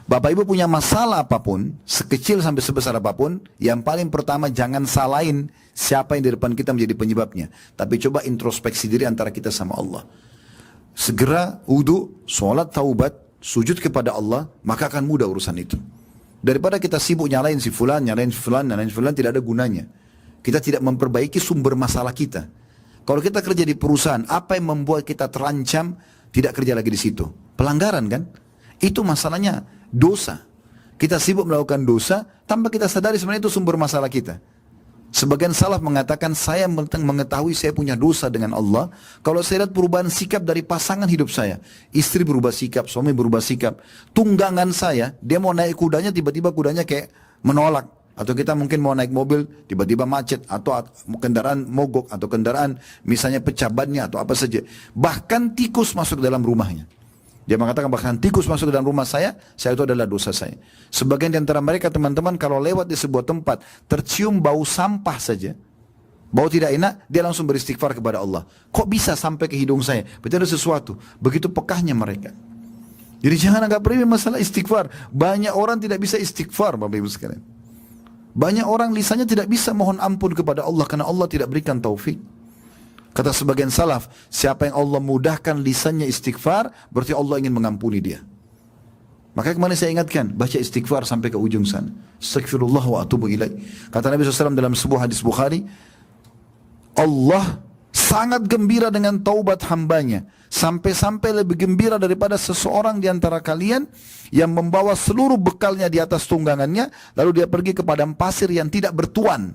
Bapak Ibu punya masalah apapun, sekecil sampai sebesar apapun, yang paling pertama jangan salahin siapa yang di depan kita menjadi penyebabnya. Tapi coba introspeksi diri antara kita sama Allah. Segera wudu, sholat, taubat, sujud kepada Allah, maka akan mudah urusan itu. Daripada kita sibuk nyalain si fulan, tidak ada gunanya. Kita tidak memperbaiki sumber masalah kita. Kalau kita kerja di perusahaan, apa yang membuat kita terancam tidak kerja lagi di situ? Pelanggaran kan? Itu masalahnya dosa. Kita sibuk melakukan dosa tanpa kita sadari sebenarnya itu sumber masalah kita. Sebagian salaf mengatakan saya mengetahui saya punya dosa dengan Allah kalau saya lihat perubahan sikap dari pasangan hidup saya. Istri berubah sikap, suami berubah sikap. Tunggangan saya, dia mau naik kudanya tiba-tiba kudanya kayak menolak. Atau kita mungkin mau naik mobil tiba-tiba macet. Atau kendaraan mogok atau kendaraan misalnya pecah bannya atau apa saja. Bahkan tikus masuk dalam rumahnya. Dia mengatakan bahkan tikus masuk ke dalam rumah saya itu adalah dosa saya. Sebagian di antara mereka teman-teman kalau lewat di sebuah tempat, tercium bau sampah saja, bau tidak enak, dia langsung beristighfar kepada Allah. Kok bisa sampai ke hidung saya? Berarti ada sesuatu. Begitu pekahnya mereka. Jadi jangan anggap remeh masalah istighfar. Banyak orang tidak bisa istighfar, Bapak Ibu sekalian. Banyak orang lisannya tidak bisa mohon ampun kepada Allah karena Allah tidak berikan taufik. Kata sebagian salaf, siapa yang Allah mudahkan lisannya istighfar, berarti Allah ingin mengampuni dia. Maka kemarin saya ingatkan, baca istighfar sampai ke ujung sana. Astaghfirullah wa atubu ilaih. Kata Nabi SAW dalam sebuah hadis Bukhari, Allah sangat gembira dengan taubat hambanya. Sampai-sampai lebih gembira daripada seseorang di antara kalian yang membawa seluruh bekalnya di atas tunggangannya, lalu dia pergi ke padang pasir yang tidak bertuan.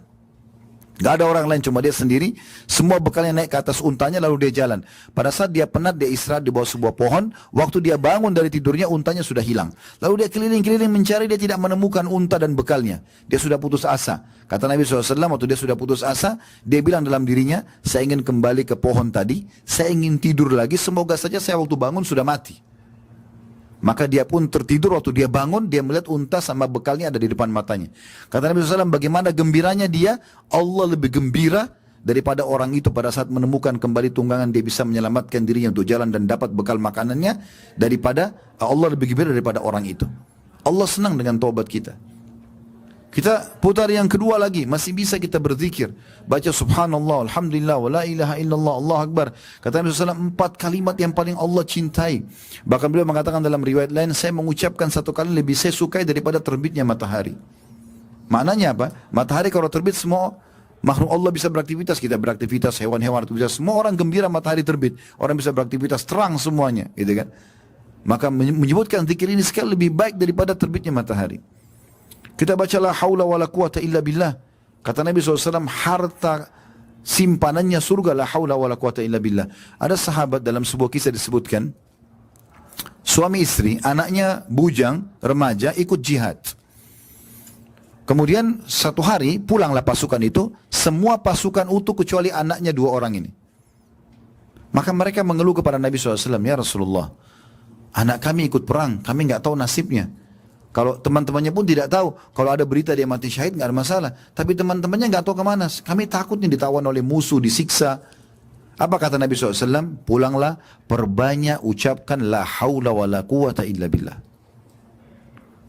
Gak ada orang lain, cuma dia sendiri. Semua bekalnya naik ke atas untanya lalu dia jalan. Pada saat dia penat, dia istirahat di bawah sebuah pohon. Waktu dia bangun dari tidurnya, untanya sudah hilang. Lalu dia keliling-keliling mencari, dia tidak menemukan unta dan bekalnya. Dia sudah putus asa. Kata Nabi SAW, waktu dia sudah putus asa, dia bilang dalam dirinya, saya ingin kembali ke pohon tadi, saya ingin tidur lagi, semoga saja saya waktu bangun sudah mati. Maka dia pun tertidur, waktu dia bangun, dia melihat unta sama bekalnya ada di depan matanya. Kata Nabi SAW, bagaimana gembiranya dia, Allah lebih gembira daripada orang itu pada saat menemukan kembali tunggangan, dia bisa menyelamatkan dirinya untuk jalan dan dapat bekal makanannya, daripada Allah lebih gembira daripada orang itu. Allah senang dengan taubat kita. Kita putar yang kedua lagi, masih bisa kita berzikir. Baca subhanallah, alhamdulillah, wa la ilaha illallah, Allah akbar. Kata Nabi SAW, 4 kalimat yang paling Allah cintai. Bahkan beliau mengatakan dalam riwayat lain, saya mengucapkan 1 kali lebih saya sukai daripada terbitnya matahari. Maknanya apa? Matahari kalau terbit semua makhluk Allah bisa beraktivitas, kita beraktivitas, hewan-hewan beraktivitas, semua orang gembira matahari terbit. Orang bisa beraktivitas, terang semuanya, gitu kan? Maka menyebutkan zikir ini sekali lebih baik daripada terbitnya matahari. Kita baca la haula wala quwata illa billah. Kata Nabi SAW, harta simpanannya surga, la haula wala quwata illa billah. Ada sahabat dalam sebuah kisah disebutkan, suami istri, anaknya bujang, remaja, ikut jihad. Kemudian satu hari pulanglah pasukan itu, semua pasukan utuh kecuali anaknya 2 orang ini. Maka mereka mengeluh kepada Nabi SAW, ya Rasulullah, anak kami ikut perang, kami nggak tahu nasibnya. Kalau teman-temannya pun tidak tahu, kalau ada berita dia mati syahid nggak ada masalah. Tapi teman-temannya nggak tahu kemana. Kami takut nih ditawan oleh musuh, disiksa. Apa kata Nabi SAW? Pulanglah, perbanyak ucapkan la haula wa la quwata illa billah.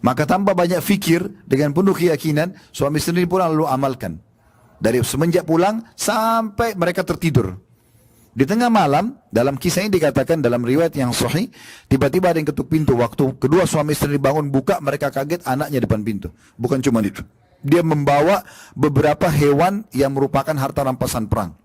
Maka tanpa banyak fikir, dengan penuh keyakinan, suami istri pulang lalu amalkan. Dari semenjak pulang sampai mereka tertidur. Di tengah malam, dalam kisah ini dikatakan dalam riwayat yang sahih, tiba-tiba ada yang ketuk pintu. Waktu kedua suami istri bangun buka, mereka kaget anaknya depan pintu. Bukan cuma itu. Dia membawa beberapa hewan yang merupakan harta rampasan perang.